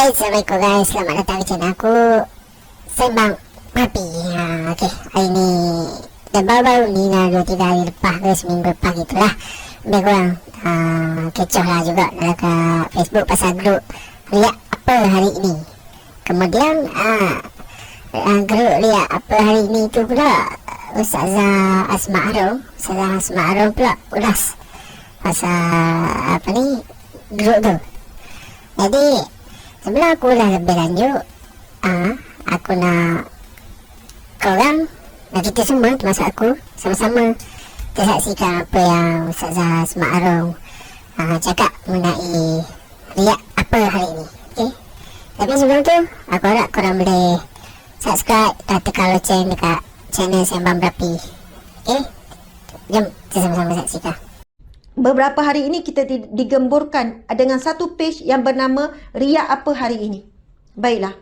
Hai, Assalamualaikum guys. Selamat datang di channel aku, Sembang Papi. Okey, hari ni dan baru-baru ni dah 2-3 hari lepas ke seminggu lepas gitulah, lebih kurang kecoh lah juga dekat Facebook pasal grup Riak Apa Hari Ini. Kemudian grup Riak Apa Hari Ini tu pula Ustazah Asma Arom pula ulas pasal apa ni grup tu. Jadi sebelum aku ulas lebih lanjut, aku nak korang dan kita semua termasuk aku sama-sama tersaksikan apa yang Ustazah Asma Arom cakap mengenai riak apa hari ini. Okay? Tapi sebelum tu, aku harap korang boleh subscribe dan tekan loceng dekat channel Sembang Berapi. Okay? Jom kita sama-sama saksikan. Beberapa hari ini kita digemburkan dengan satu page yang bernama Riak Apa Hari Ini. Baiklah.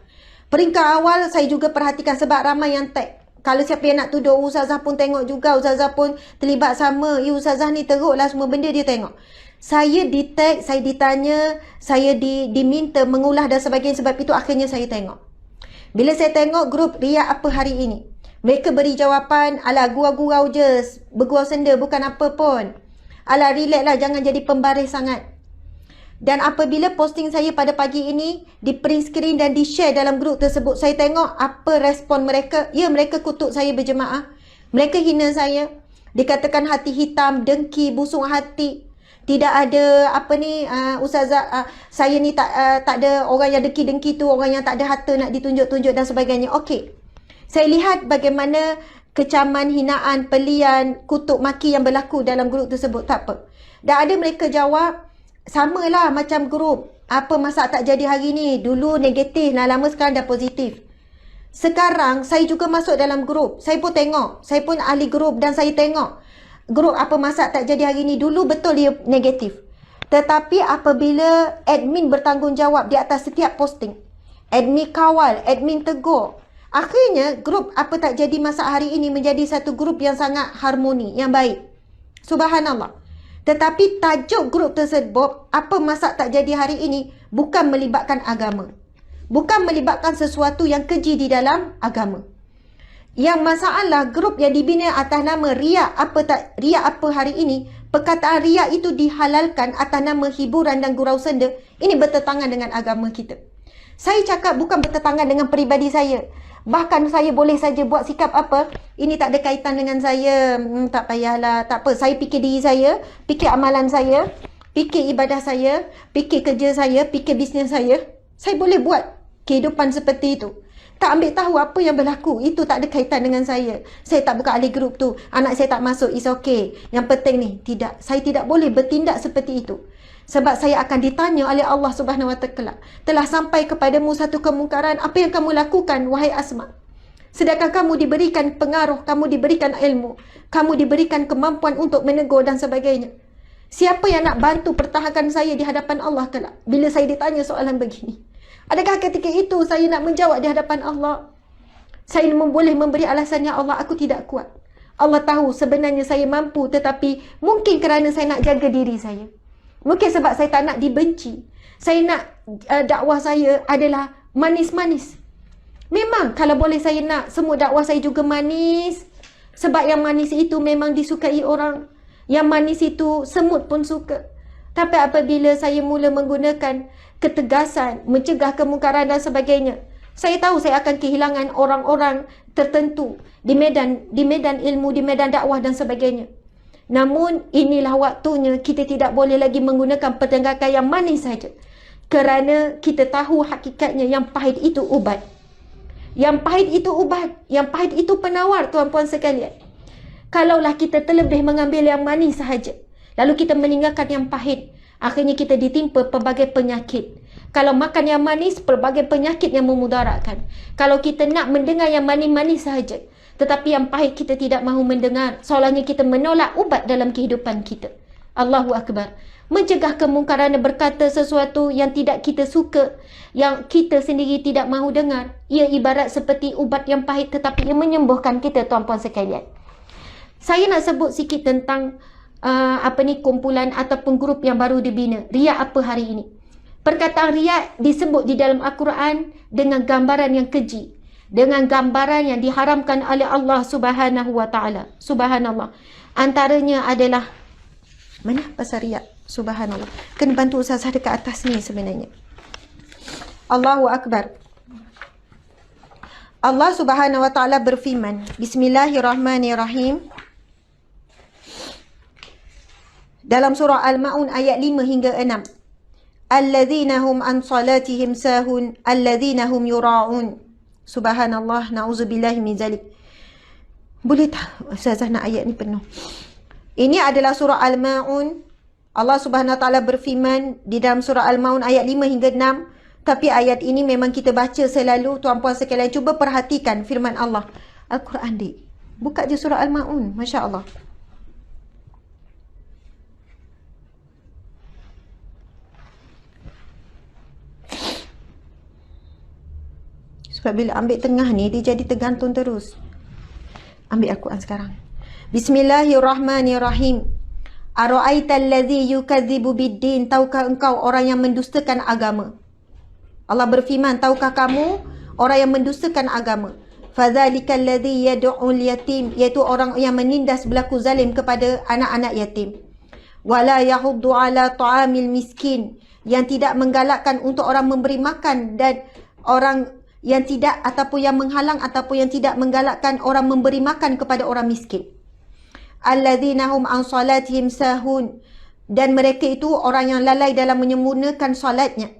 Peringkat awal saya juga perhatikan sebab ramai yang tag. Kalau siapa yang nak tuduh, Ustazah pun tengok juga, Ustazah pun terlibat sama. Ustazah ni teruklah semua benda dia tengok. Saya di tag, saya ditanya, saya diminta mengulah dan sebagainya, sebab itu akhirnya saya tengok. Bila saya tengok grup Riak Apa Hari Ini, mereka beri jawapan, alah gurau-gurau je, bergurau senda bukan apa pun. Alah relax lah, jangan jadi pembaris sangat. Dan apabila posting saya pada pagi ini di print screen dan di share dalam grup tersebut, saya tengok apa respon mereka. Ya, mereka kutuk saya berjemaah. Mereka hina saya. Dikatakan hati hitam, dengki, busuk hati. Tidak ada apa ni, Ustazah, saya ni tak ada orang yang dengki-dengki tu, orang yang tak ada harta nak ditunjuk-tunjuk dan sebagainya. Okey. Saya lihat bagaimana kecaman, hinaan, pelian, kutuk maki yang berlaku dalam grup tersebut. Tak apa. Dan ada mereka jawab, samalah macam grup. Apa masak tak jadi hari ni? Dulu negatif, lama sekarang dah positif. Sekarang saya juga masuk dalam grup. Saya pun tengok. Saya pun ahli grup dan saya tengok. Grup apa masak tak jadi hari ni. Dulu betul dia negatif. Tetapi apabila admin bertanggungjawab di atas setiap posting, admin kawal, admin tegur, akhirnya grup apa tak jadi masak hari ini menjadi satu grup yang sangat harmoni, yang baik. Subhanallah. Tetapi tajuk grup tersebut, apa masak tak jadi hari ini, bukan melibatkan agama. Bukan melibatkan sesuatu yang keji di dalam agama. Yang masalah grup yang dibina atas nama riak apa hari ini, perkataan riak itu dihalalkan atas nama hiburan dan gurau senda. Ini bertentangan dengan agama kita. Saya cakap bukan bertentangan dengan peribadi saya. Bahkan saya boleh saja buat sikap apa, ini tak ada kaitan dengan saya, tak payahlah, tak apa. Saya fikir diri saya, fikir amalan saya, fikir ibadah saya, fikir kerja saya, fikir bisnes saya. Saya boleh buat kehidupan seperti itu. Tak ambil tahu apa yang berlaku, itu tak ada kaitan dengan saya. Saya tak buka ahli grup tu, anak saya tak masuk, it's okay. Yang penting ni, tidak. Saya tidak boleh bertindak seperti itu. Sebab saya akan ditanya oleh Allah Subhanahu Wa Taala. Telah sampai kepadamu satu kemungkaran, apa yang kamu lakukan, wahai Asma? Sedangkan kamu diberikan pengaruh, kamu diberikan ilmu, kamu diberikan kemampuan untuk menegur dan sebagainya. Siapa yang nak bantu pertahankan saya di hadapan Allah kelak? Bila saya ditanya soalan begini. Adakah ketika itu saya nak menjawab di hadapan Allah? Saya boleh memberi alasan, ya Allah, aku tidak kuat. Allah tahu sebenarnya saya mampu, tetapi mungkin kerana saya nak jaga diri saya. Mungkin sebab saya tak nak dibenci. Saya nak dakwah saya adalah manis-manis. Memang kalau boleh saya nak semua dakwah saya juga manis. Sebab yang manis itu memang disukai orang. Yang manis itu semut pun suka. Tapi apabila saya mula menggunakan ketegasan, mencegah kemungkaran dan sebagainya, saya tahu saya akan kehilangan orang-orang tertentu di medan ilmu, di medan dakwah dan sebagainya. Namun inilah waktunya kita tidak boleh lagi menggunakan pertengkaran yang manis saja. Kerana kita tahu hakikatnya yang pahit itu ubat. Yang pahit itu ubat. Yang pahit itu penawar, tuan-puan sekalian. Kalaulah kita terlebih mengambil yang manis sahaja, lalu kita meninggalkan yang pahit, akhirnya kita ditimpa pelbagai penyakit. Kalau makan yang manis, pelbagai penyakit yang memudaratkan. Kalau kita nak mendengar yang manis-manis sahaja, tetapi yang pahit kita tidak mahu mendengar, seolahnya kita menolak ubat dalam kehidupan kita. Allahu Akbar. Mencegah kemungkaran, berkata sesuatu yang tidak kita suka, yang kita sendiri tidak mahu dengar. Ia ibarat seperti ubat yang pahit tetapi ia menyembuhkan kita, tuan-puan sekalian. Saya nak sebut sikit tentang kumpulan ataupun grup yang baru dibina, Riak Apa Hari Ini. Perkataan riak disebut di dalam Al-Quran dengan gambaran yang keji, dengan gambaran yang diharamkan oleh Allah Subhanahu wa taala. Subhanallah. Antaranya adalah mana pasal riak? Subhanallah. Kena bantu ustazah dekat atas ni sebenarnya. Allahu Akbar. Allah Subhanahu wa taala berfirman, Bismillahirrahmanirrahim. Dalam surah Al-Maun ayat 5 hingga 6. Alladzina hum an salatihim sahun, alladzina hum yura'un. Subhanallah, na'udzubillahi min zalik. Boleh tak ustazah nak ayat ni penuh? Ini adalah surah Al-Maun. Allah Subhanahu wa taala berfirman di dalam surah Al-Maun ayat 5 hingga 6. Tapi ayat ini memang kita baca selalu. Tuan-puan sekalian, cuba perhatikan firman Allah. Al-Quran dik. Buka je surah Al-Maun. Masya Allah. Sebab bila ambil tengah ni, dia jadi tergantung terus. Ambil Al-Quran sekarang. Bismillahirrahmanirrahim. Ara'aital ladzi yukadzibu biddin. Tahukah engkau orang yang mendustakan agama? Allah berfirman, tahukah kamu orang yang mendustakan agama? Fadzalikal ladzi yad'ul yatim, iaitu orang yang menindas berlaku zalim kepada anak-anak yatim. Wala yahuddu ala ta'amil miskin, yang tidak menggalakkan untuk orang memberi makan, dan orang yang tidak ataupun yang menghalang ataupun yang tidak menggalakkan orang memberi makan kepada orang miskin. Alladzina hum an salatihim sahun, dan mereka itu orang yang lalai dalam menyempurnakan salatnya.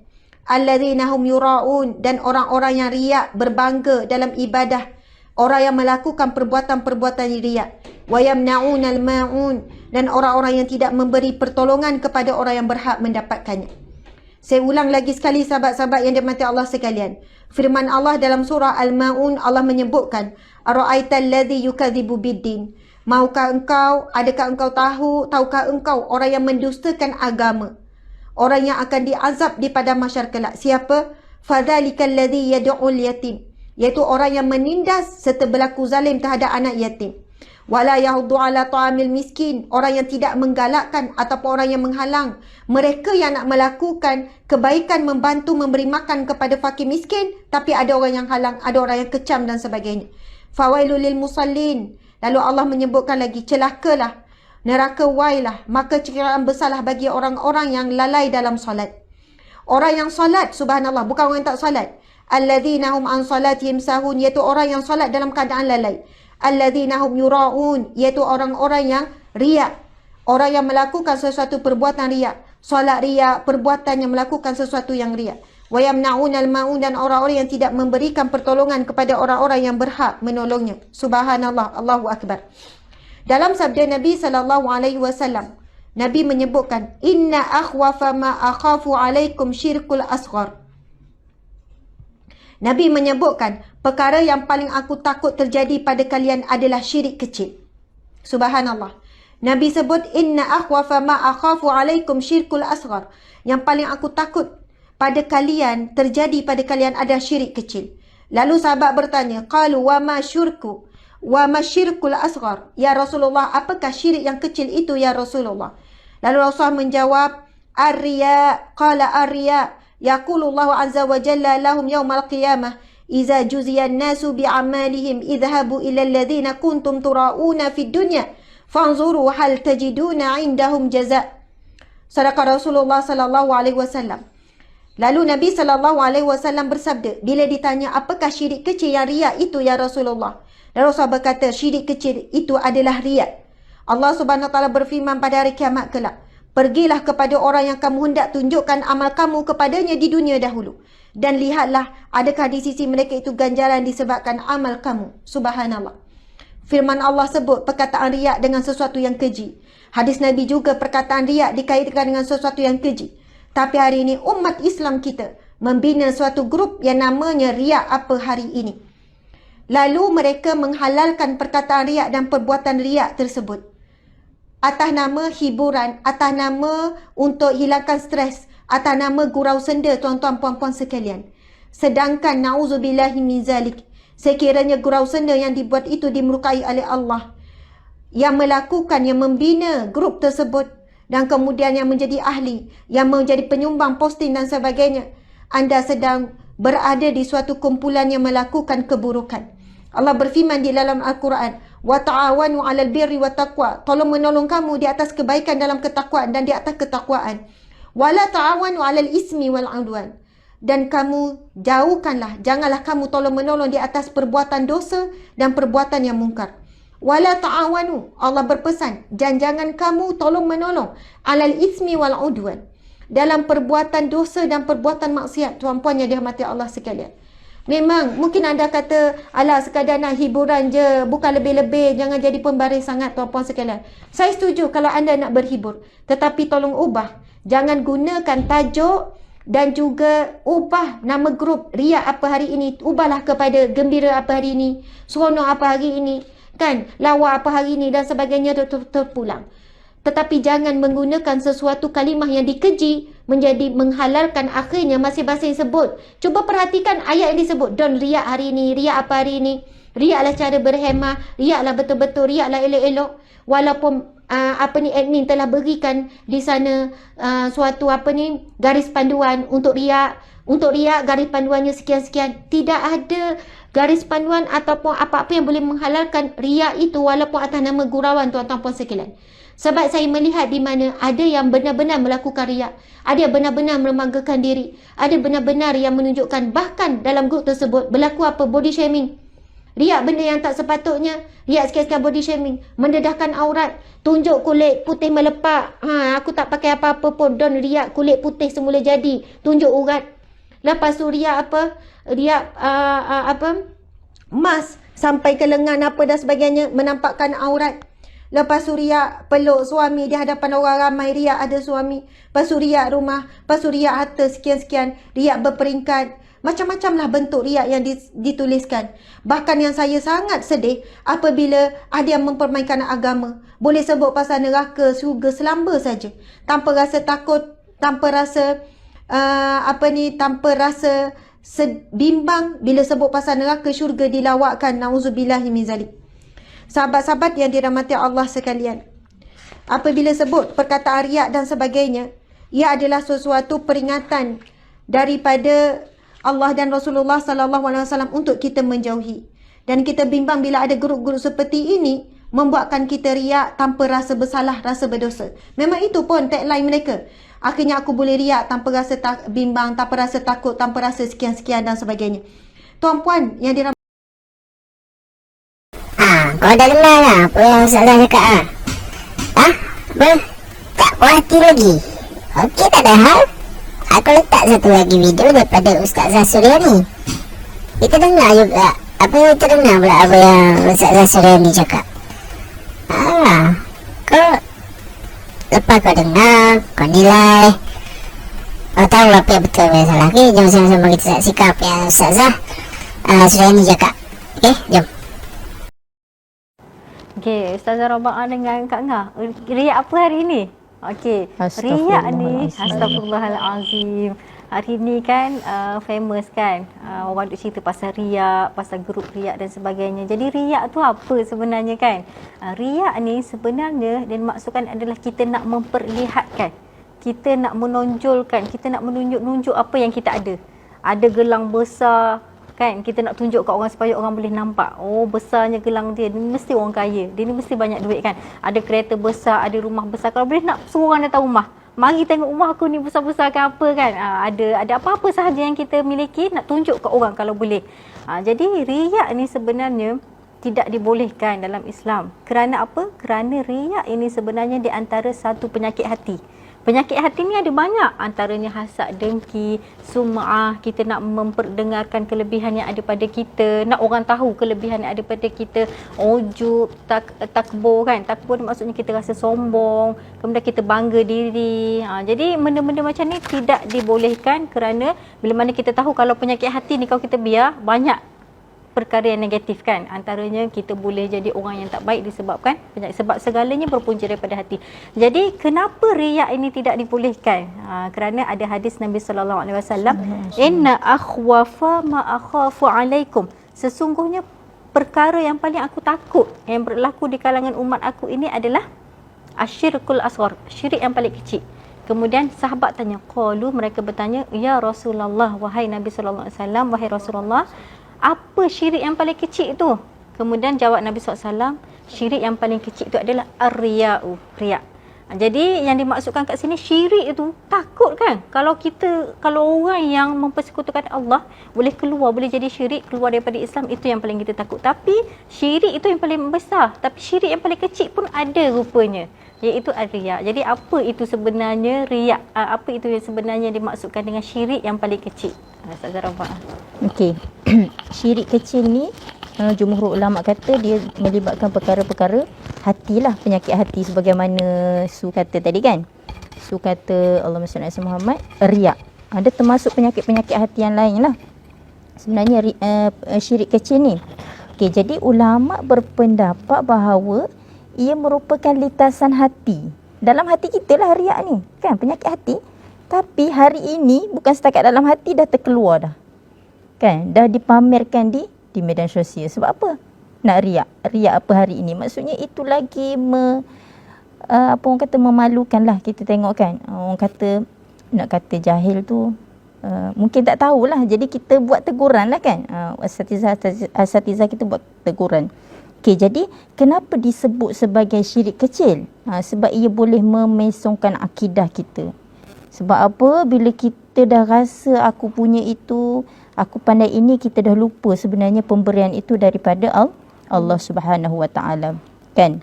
Alladzina hum yura'un, dan orang-orang yang riak, berbangga dalam ibadah, orang yang melakukan perbuatan-perbuatan riak. Wa yamna'unal ma'un, dan orang-orang yang tidak memberi pertolongan kepada orang yang berhak mendapatkannya. Saya ulang lagi sekali sahabat-sahabat yang dirahmati Allah sekalian. Firman Allah dalam surah Al-Maun, Allah menyebutkan, Ara'aital ladzi yukadzibu biddin. Maukah engkau, adakah engkau tahukah engkau orang yang mendustakan agama? Orang yang akan diazab di padang mahsyar kelak. Siapa? Fadzalikal ladzi yad'ul yatim, iaitu orang yang menindas serta berlaku zalim terhadap anak yatim. Wala yahuddu ala ta'amil miskin, orang yang tidak menggalakkan ataupun orang yang menghalang mereka yang nak melakukan kebaikan, membantu memberi makan kepada fakir miskin, tapi ada orang yang halang, ada orang yang kecam dan sebagainya. Fawailul lil musallin, lalu Allah menyebutkan lagi, celakalah, neraka wailah, maka cekaran besarlah bagi orang-orang yang lalai dalam solat. Orang yang solat, subhanallah, bukan orang yang tak solat. Alladzina hum an salatihim sahun, iaitu orang yang solat dalam keadaan lalai. Alladzina hum yura'un, iaitu orang-orang yang riak, orang yang melakukan sesuatu perbuatan riak. Solat riak, perbuatan yang melakukan sesuatu yang riak. Wa yamna'unal ma'un, dan orang-orang yang tidak memberikan pertolongan kepada orang-orang yang berhak menolongnya. Subhanallah, Allahu Akbar. Dalam sabda Nabi SAW, Nabi menyebutkan, Inna akhwafa ma akhafu alaikum syirkul asghar. Nabi menyebutkan, perkara yang paling aku takut terjadi pada kalian adalah syirik kecil. Subhanallah. Nabi sebut, Inna akhwafa ma akhafu alaikum syirkul asghar. Yang paling aku takut pada kalian, terjadi pada kalian adalah syirik kecil. Lalu sahabat bertanya, Qalu wa ma syirku? Wa ma syirkul asghar? Ya Rasulullah, apakah syirik yang kecil itu ya Rasulullah? Lalu Rasulullah menjawab, Ar-riya, qala ar-riya. Yaqulullahu azza wa jalla lahum yawmal qiyamah, Iza juziyan nasu bi'amalihim, idhabu ila alladhina kuntum tura'una fid dunya, fanzuru hal tajiduna indahum jaza'. Sadaqa Rasulullah sallallahu alaihi wasallam. Lalu Nabi sallallahu alaihi wasallam bersabda, bila ditanya apakah syirik kecil yang riak itu ya Rasulullah? Dan Rasulullah berkata, syirik kecil itu adalah riak. Allah Subhanahu wa taala berfirman pada hari kiamat kelak, pergilah kepada orang yang kamu hendak tunjukkan amal kamu kepadanya di dunia dahulu, dan lihatlah adakah di sisi mereka itu ganjaran disebabkan amal kamu. Subhanallah. Firman Allah sebut perkataan riak dengan sesuatu yang keji. Hadis Nabi juga perkataan riak dikaitkan dengan sesuatu yang keji. Tapi hari ini umat Islam kita membina suatu grup yang namanya riak apa hari ini. Lalu mereka menghalalkan perkataan riak dan perbuatan riak tersebut. Atas nama hiburan, atas nama untuk hilangkan stres, atas nama gurau senda tuan-tuan puan-puan sekalian. Sedangkan na'udzubillahi min zalik, sekiranya gurau senda yang dibuat itu dimurkai oleh Allah, yang melakukan, yang membina grup tersebut dan kemudian yang menjadi ahli, yang menjadi penyumbang posting dan sebagainya, anda sedang berada di suatu kumpulan yang melakukan keburukan. Allah berfirman di dalam Al-Quran, wa ta'awanu 'alal birri wat taqwa, tolong menolong kamu di atas kebaikan dalam ketakwaan dan di atas ketakwaan. Wala ta'awanu 'alal ismi wal 'udwan, dan kamu jauhkanlah, janganlah kamu tolong menolong di atas perbuatan dosa dan perbuatan yang mungkar. Wala ta'awanu, Allah berpesan, jangan kamu tolong menolong 'alal ismi wal 'udwan, dalam perbuatan dosa dan perbuatan maksiat. Tuan-puan yang dirahmati Allah sekalian, memang mungkin anda kata, alah sekadar nak hiburan je, bukan lebih-lebih, jangan jadi pembaris sangat tuan-puan sekalian. Saya setuju kalau anda nak berhibur, tetapi tolong ubah. Jangan gunakan tajuk dan juga ubah nama grup riak apa hari ini. Ubahlah kepada gembira apa hari ini, seronok apa hari ini, kan, lawa apa hari ini dan sebagainya terpulang. Tetapi jangan menggunakan sesuatu kalimah yang dikeji menjadi menghalalkan akhirnya masing-masing sebut. Cuba perhatikan ayat yang disebut. Don't riak hari ini, riak apa hari ini. Riaklah cara berhemah, riaklah betul-betul, riaklah elok-elok. Walaupun admin telah berikan di sana suatu garis panduan untuk riak. Untuk riak garis panduannya sekian-sekian. Tidak ada garis panduan ataupun apa-apa yang boleh menghalalkan riak itu walaupun atas nama gurauan tuan-tuan puan sekalian. Sebab saya melihat di mana ada yang benar-benar melakukan riak, ada yang benar-benar meremagakan diri, ada benar-benar yang menunjukkan bahkan dalam grup tersebut berlaku body shaming. Riak benda yang tak sepatutnya, riak sikit-sikit body shaming, mendedahkan aurat, tunjuk kulit putih melepak. Aku tak pakai apa-apa pun, don riak kulit putih semula jadi, tunjuk urat. Lepas tu riak emas sampai ke lengan apa dan sebagainya, menampakkan aurat. Lepas tu riak peluk suami di hadapan orang ramai, riak ada suami. Lepas tu riak rumah, lepas tu riak harta sekian-sekian, riak berperingkat. Macam-macamlah bentuk riak yang dituliskan. Bahkan yang saya sangat sedih apabila ada yang mempermainkan agama. Boleh sebut pasal neraka, syurga, selamba saja. Tanpa rasa takut, tanpa rasa tanpa rasa bimbang bila sebut pasal neraka, syurga dilawakkan. Nauzubillahi min zalik. Sahabat-sahabat yang dirahmati Allah sekalian, apabila sebut perkataan riak dan sebagainya, ia adalah sesuatu peringatan daripada Allah dan Rasulullah SAW untuk kita menjauhi. Dan kita bimbang bila ada grup-grup seperti ini membuatkan kita riak tanpa rasa bersalah, rasa berdosa. Memang itu pun tagline mereka. Akhirnya aku boleh riak tanpa rasa bimbang, tanpa rasa takut, tanpa rasa sekian-sekian dan sebagainya. Tuan-puan yang dirahmati, kau dah dengar lah apa yang Ustazah cakap tak puas hati lagi? Okey, tak ada hal. Aku letak satu lagi video daripada Ustazah Suryani. Kita dengar juga kita dengar pula apa yang Ustazah Suryani cakap. Kau lepas kau dengar, kau nilai, kau tahu apa yang betul, apa yang salah. Okay, jom sama-sama kita saksikan apa yang Ustazah Suryani cakap. Okay, jom. Okey, Ustazah Raba'ah dengan Kak Ngah, riak apa hari ini? Okey, riak ni, astagfirullahalazim. Hari ni kan famous kan, orang duk cerita pasal riak, pasal grup riak dan sebagainya. Jadi riak tu apa sebenarnya kan? Riak ni sebenarnya dia maksudkan adalah kita nak memperlihatkan, kita nak menonjolkan, kita nak menunjuk apa yang kita ada. Ada gelang besar, kan, kita nak tunjuk kat orang supaya orang boleh nampak, oh besarnya gelang dia, dia mesti orang kaya, dia ni mesti banyak duit kan, ada kereta besar, ada rumah besar. Kalau boleh nak suruh orang datang rumah, mari tengok rumah aku ni besar-besar ke apa kan, ada apa-apa sahaja yang kita miliki nak tunjuk kat orang kalau boleh. Jadi riak ni sebenarnya tidak dibolehkan dalam Islam. Kerana apa? Kerana riak ini sebenarnya di antara satu penyakit hati. Penyakit hati ni ada banyak, antaranya hasad, dengki, sum'ah, kita nak memperdengarkan kelebihan yang ada pada kita, nak orang tahu kelebihan yang ada pada kita, ujub, takbur kan, takbur maksudnya kita rasa sombong, kemudian kita bangga diri. Jadi benda-benda macam ni tidak dibolehkan, kerana bila mana kita tahu kalau penyakit hati ni kalau kita biar, banyak perkara yang negatif kan, antaranya kita boleh jadi orang yang tak baik disebabkan penyakit, sebab segalanya berpunca daripada hati. Jadi kenapa riak ini tidak dibolehkan? Kerana ada hadis Nabi SAW, inna akhwafa ma akhafu alaikum, sesungguhnya perkara yang paling aku takut yang berlaku di kalangan umat aku ini adalah asyirkul asghar, syirik yang paling kecil. Kemudian sahabat tanya, qalu, mereka bertanya, ya Rasulullah, wahai Nabi sallallahu alaihi wasallam, wahai Rasulullah, apa syirik yang paling kecil itu? Kemudian jawab Nabi SAW, syirik yang paling kecil itu adalah ar-riya'u, riya'. Jadi yang dimaksudkan kat sini syirik itu takut kan? Kalau orang yang mempersekutukan Allah boleh keluar, boleh jadi syirik, keluar daripada Islam, itu yang paling kita takut. Tapi syirik itu yang paling besar. Tapi syirik yang paling kecil pun ada rupanya, iaitu ar-riya'. Jadi apa itu sebenarnya riya'? Apa itu yang sebenarnya dimaksudkan dengan syirik yang paling kecil? Ustaz Zarafah. Okey. Syirik kecil ni jumhur ulama kata dia melibatkan perkara-perkara hatilah, penyakit hati, sebagaimana Su kata tadi kan. Su kata Allahumma salli ala Muhammad, riya'. Ada termasuk penyakit-penyakit hati yang lain lah sebenarnya syirik kecil ni. Okey, jadi ulama berpendapat bahawa ia merupakan lintasan hati. Dalam hati kita lah riya' ni, kan, penyakit hati. Tapi hari ini bukan setakat dalam hati, dah terkeluar dah. Kan, dah dipamerkan di medan sosial. Sebab apa? Nak riak. Riak apa hari ini? Maksudnya itu lagi apa orang kata, memalukan lah. Kita tengok kan, orang kata, nak kata jahil tu mungkin tak tahulah. Jadi kita buat teguran lah kan. Asatizah kita buat teguran. Okey, jadi kenapa disebut sebagai syirik kecil? Sebab ia boleh memesongkan akidah kita. Sebab apa? Bila kita dah rasa aku punya itu, aku pandai ini, kita dah lupa sebenarnya pemberian itu daripada Allah Subhanahu Wa Taala, kan?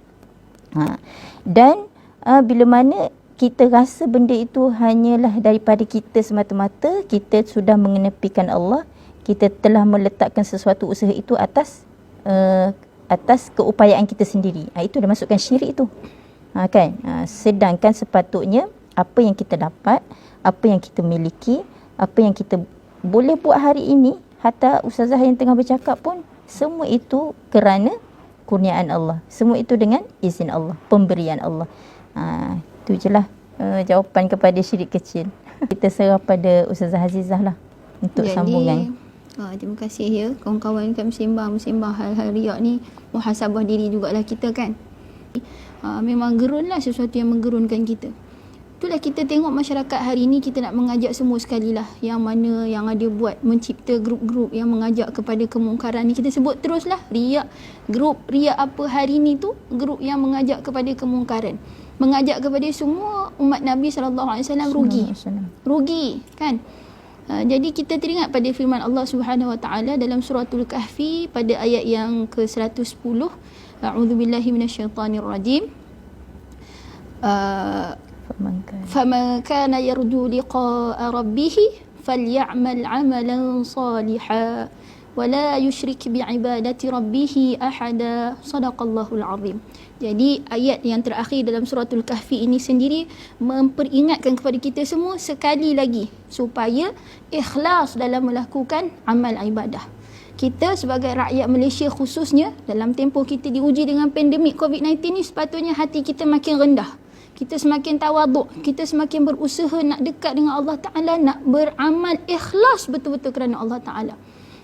Dan bila mana kita rasa benda itu hanyalah daripada kita semata-mata, kita sudah mengenepikan Allah, kita telah meletakkan sesuatu usaha itu atas keupayaan kita sendiri. Itu dah masukkan syirik itu. Kan? Sedangkan sepatutnya apa yang kita dapat, apa yang kita miliki, apa yang kita boleh buat hari ini, hatta ustazah yang tengah bercakap pun, semua itu kerana kurniaan Allah. Semua itu dengan izin Allah, pemberian Allah. Itu je lah jawapan kepada syirik kecil. Kita serah pada Ustazah Azizah lah untuk sambungan. Terima kasih ya kawan-kawan kan bersembang hal-hal riak ni. Muhasabah diri jugalah kita kan. Memang gerunlah sesuatu yang menggerunkan kita. Itulah kita tengok masyarakat hari ni, kita nak mengajak semua sekali lah, yang mana yang ada buat mencipta grup-grup yang mengajak kepada kemungkaran ni, kita sebut teruslah riak. Grup riak apa hari ni tu, grup yang mengajak kepada kemungkaran, mengajak kepada semua umat Nabi SAW rugi kan. Jadi kita teringat pada firman Allah Subhanahu Wa Taala dalam suratul Kahfi pada ayat yang ke-110, a'udzubillahi minasyaitanirrajim. فَمَنْ كَانَ يَرْجُو لِقَاءَ رَبِّهِ فَلْيَعْمَلْ عَمَلًا صَالِحًا وَلَا يُشْرِكْ بِعِبَادَةِ رَبِّهِ أَحَدًا صَدَقَ اللَّهُ الْعَظِيمُ. Jadi ayat yang terakhir dalam suratul Kahfi ini sendiri memperingatkan kepada kita semua sekali lagi supaya ikhlas dalam melakukan amal ibadah. Kita sebagai rakyat Malaysia khususnya, dalam tempoh kita diuji dengan pandemik COVID-19 ni, sepatutnya hati kita makin rendah. Kita semakin tawaduk, kita semakin berusaha nak dekat dengan Allah Ta'ala, nak beramal ikhlas betul-betul kerana Allah Ta'ala.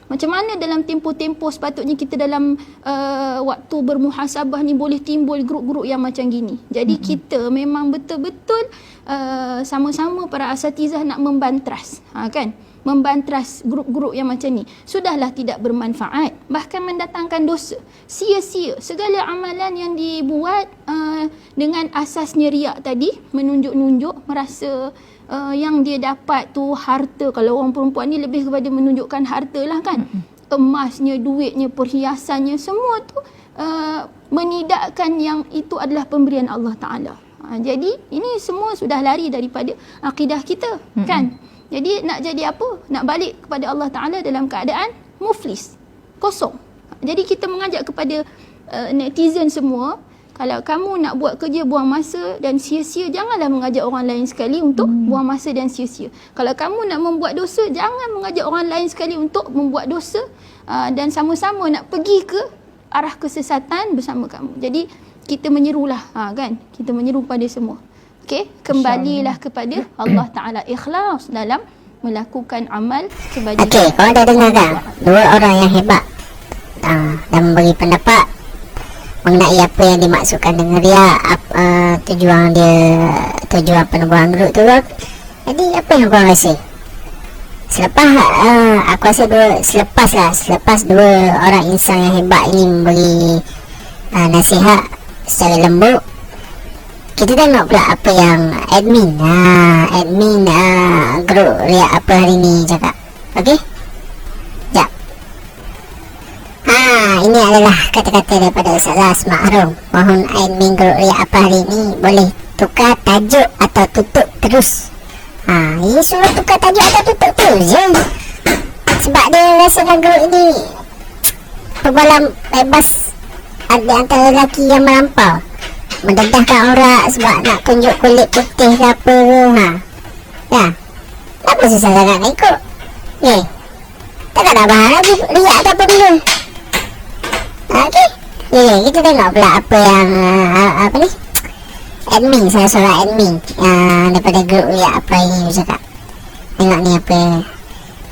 Macam mana dalam tempoh-tempoh sepatutnya kita dalam waktu bermuhasabah ni boleh timbul grup-grup yang macam gini. Jadi kita memang betul-betul sama-sama para asatizah nak membantras, kan? Membantras grup-grup yang macam ni. Sudahlah tidak bermanfaat, bahkan mendatangkan dosa. Sia-sia segala amalan yang dibuat dengan asasnya riak tadi, menunjuk-nunjuk, merasa yang dia dapat tu harta. Kalau orang perempuan ni lebih kepada menunjukkan harta lah kan. Emasnya, duitnya, perhiasannya, semua tu menidakkan yang itu adalah pemberian Allah Ta'ala. Jadi ini semua sudah lari daripada akidah kita kan. Jadi nak jadi apa? Nak balik kepada Allah Ta'ala dalam keadaan muflis, kosong. Jadi kita mengajak kepada netizen semua, kalau kamu nak buat kerja buang masa dan sia-sia, janganlah mengajak orang lain sekali untuk buang masa dan sia-sia. Kalau kamu nak membuat dosa, jangan mengajak orang lain sekali untuk membuat dosa, dan sama-sama nak pergi ke arah kesesatan bersama kamu. Jadi kita menyerulah, kan? Kita menyeru pada semua. Okey, kembalilah kepada Allah Ta'ala, ikhlas dalam melakukan amal kebajikan. Okey, korang dah dengar kan? Dua orang yang hebat dan memberi pendapat mengenai apa yang dimaksudkan dengan riak, tujuan penubuhan grup tu. Jadi apa yang korang rasa? Selepas aku rasa selepas dua orang insan yang hebat ini memberi nasihat secara lembut, kita tengok pula apa yang admin grup Riak Apa hari ni cakap. Okey? Sekejap. Ini adalah kata-kata daripada Ustazah Asma Harum. Mohon admin grup Riak Apa hari ni boleh tukar tajuk atau tutup terus. Ini suruh tukar tajuk atau tutup terus je. Sebab dia rasakan grup ni perbualan bebas antara lelaki yang melampau, mendedahkan orang sebab nak tunjuk kulit putih ke apa ke. Ya, kenapa susah sangat nak ikut? Takkan nak bahas lagi riak atau apa dulu. Okey, kita tengok pula apa yang apa ni, admin, salah seorang admin daripada grup Riak Apa ini cakap. Tengok ni apa.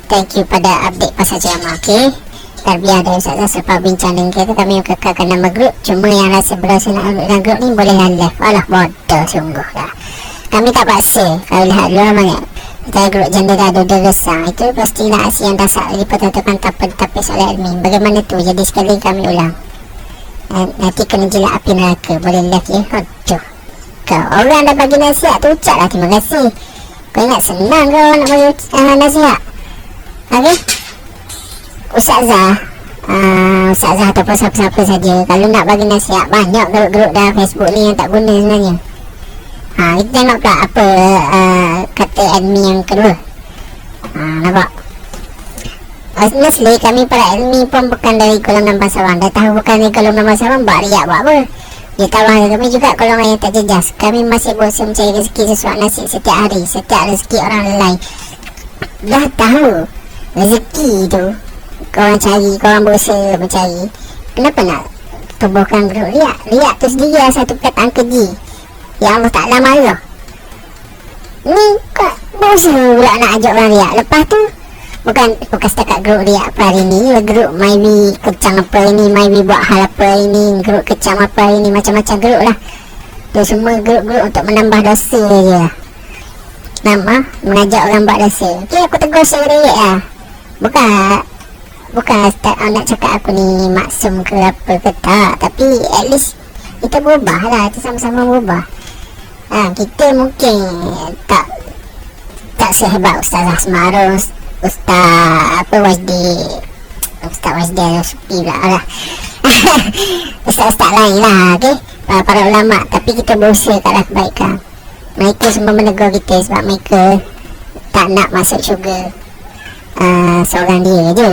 Thank you pada update pasal ceramah. Okey, terbiar dari Ustazah selepas bincang dengan kita, kami kekalkan nama grup. Cuma yang rasa berasa nak upload dalam grup ni bolehlah left. Alah, bodoh sungguh lah. Kami tak paksa. Kalau lihat luar banyak kita grup janda dah ada resang, itu pasti nak aksi yang dasar lagi pertentukan tanpa ditapis oleh admin. Bagaimana tu? Jadi sekali kami ulang, nanti kena jilat api neraka. Boleh left ya? Aduh, kau orang dah bagi nasihat tu ucaplah terima kasih. Kau ingat senang kau nak bagi nasihat? Okey, Ustazah ataupun siapa-siapa saja, kalau nak bagi nasihat, banyak grup-grup dalam Facebook ni yang tak guna sebenarnya. Kita tengok pula apa kata admin yang kedua. Nampak? Honestly, kami para admin pun bukan dari golongan bangsawan. Dah tahu bukan dari golongan bangsawan, buat riak buat apa? Dia tahu kami juga golongan yang tak jejas. Kami masih berusaha mencari rezeki sesuai nasib setiap hari, setiap rezeki orang lain. Dah tahu rezeki tu korang cari, korang berusaha mencari. Kenapa nak tubuhkan grup riak? Riak tu sendiri adalah satu perkataan keji yang Allah Ta'ala marah. Ni kau berusaha pula nak ajak orang riak. Lepas tu bukan setakat grup Riak Apa hari ni, grup Maybe kecang apa ini, Maybe buat hal apa ini, grup kecang apa ini, macam-macam grup lah. Tu semua grup-grup untuk menambah dosa je lah. Nama mengajak orang buat dosa. Okay, aku tegur secara direct lah. Bukan nak cakap aku ni maksum ke apa ke tak, tapi at least kita berubah lah, kita sama-sama berubah. Kita mungkin tak sehebat Ustazah Asma Harum, Ustaz Wajdi Supi pula lah. Ustaz-ustaz lain lah, okay? Para ulama. Tapi kita berusaha kat arah kebaikan. Mereka semua menegur kita sebab mereka tak nak masuk syurga seorang dia je.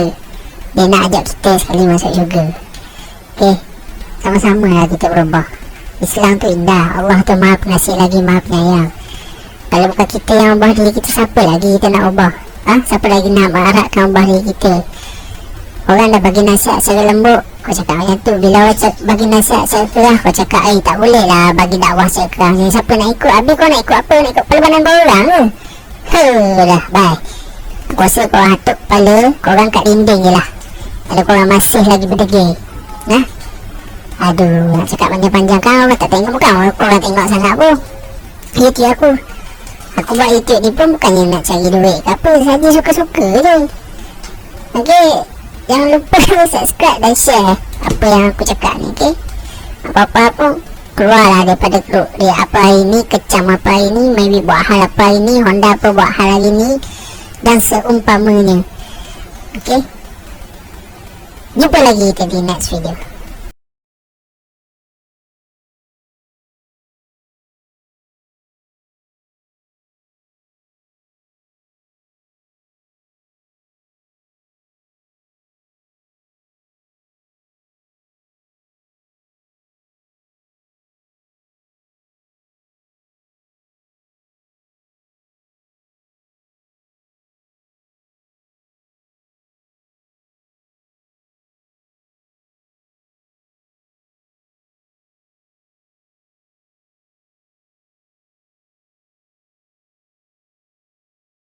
Dia nak ajak kita sekali masuk syurga. Okay, sama-sama lah kita berubah. Islam tu indah, Allah tu maha pengasih lagi maha penyayang. Kalau bukan kita yang ubah diri kita, siapa lagi kita nak ubah? Siapa lagi nak mengharapkan ubah diri kita? Orang dah bagi nasihat secara lembut, kau cakap macam tu. Bila orang bagi nasihat secara kerah, kau cakap tak boleh lah bagi dakwah secara kerah. Siapa nak ikut? Habis kau nak ikut apa? Nak ikut perlawanan orang ke? Dah, bye. Aku rasa korang hatuk kepala korang kat dinding je lah. Ada korang masih lagi berdegil. Aduh, nak cakap panjang-panjang kau, tak tengok muka korang tengok sangat pun YouTube aku. Aku buat YouTube ni pun bukannya nak cari duit ke apa, saja suka-suka je. Okay, jangan lupa subscribe dan share apa yang aku cakap ni, okay? Apa-apa pun keluarlah daripada grup Riak Apa hari ni, kecam apa hari ni, Maybe buat hal apa hari ni, Honda apa buat hal hari ni, dan seumpamanya. Okay, jumpa lagi kita di next video.